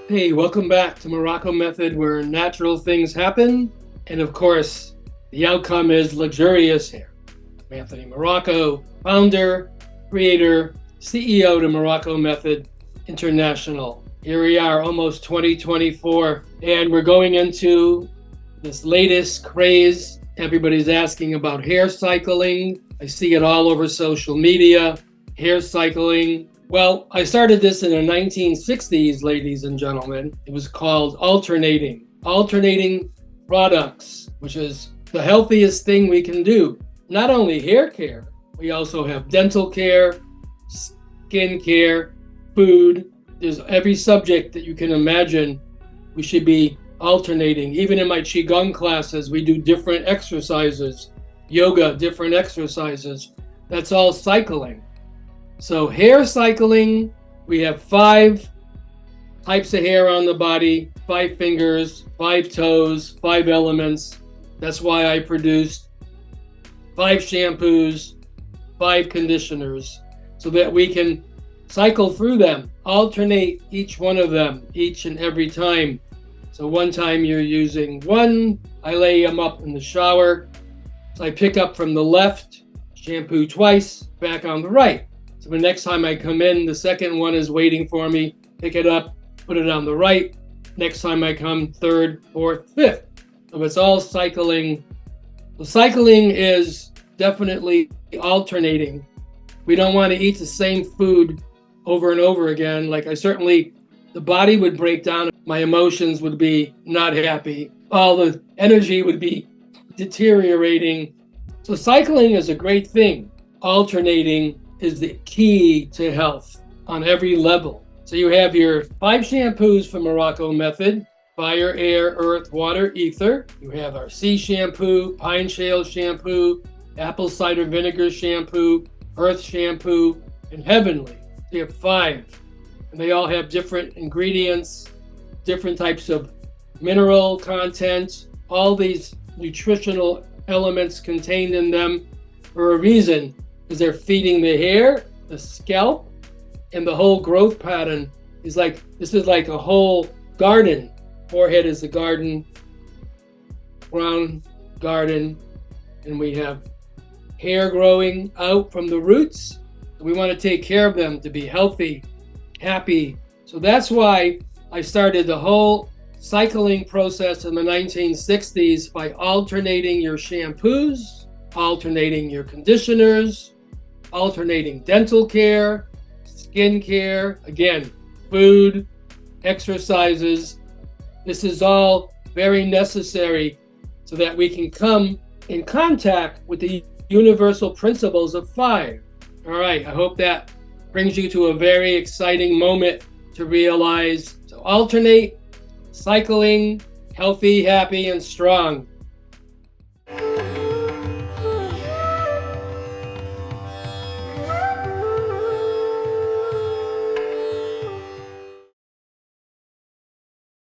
Hey, welcome back to Morrocco Method, where natural things happen. And of course, the outcome is luxurious hair. I'm Anthony Morrocco, founder, creator, CEO to Morrocco Method International. Here we are, almost 2024, and we're going into this latest craze. Everybody's asking about hair cycling. I see it all over social media, hair cycling. Well, I started this in the 1960s, ladies and gentlemen. It was called alternating products, which is the healthiest thing we can do. Not only hair care, we also have dental care, skin care, food. There's every subject that you can imagine we should be alternating. Even in my Qigong classes, we do different exercises, yoga, different exercises. That's all cycling. So hair cycling, we have 5 types of hair on the body, 5 fingers, 5 toes, 5 elements. That's why I produced 5 shampoos, 5 conditioners, so that we can cycle through them, alternate each one of them, each and every time. So one time you're using one, I lay them up in the shower. So I pick up from the left, shampoo twice, back on the right. So the next time I come in, the second one is waiting for me, pick it up, put it on the right. Next time I come, third, fourth, fifth. So it's all cycling. The cycling is definitely alternating. We don't want to eat the same food over and over again. Like the body would break down. My emotions would be not happy. All the energy would be deteriorating. So cycling is a great thing. Alternating is the key to health on every level. So you have your 5 shampoos from Morrocco Method: fire, air, earth, water, ether. You have our sea shampoo, pine shale shampoo, apple cider vinegar shampoo, earth shampoo, and heavenly. So you have 5, and they all have different ingredients, different types of mineral content, all these nutritional elements contained in them for a reason, because they're feeding the hair, the scalp, and the whole growth pattern is this is like a whole garden. Forehead is a garden, crown garden, and we have hair growing out from the roots. We want to take care of them to be healthy, happy. So that's why I started the whole cycling process in the 1960s by alternating your shampoos, alternating your conditioners, alternating dental care, skin care, again, food, exercises. This is all very necessary so that we can come in contact with the universal principles of 5. All right, I hope that brings you to a very exciting moment to realize. So alternate, cycling, healthy, happy, and strong.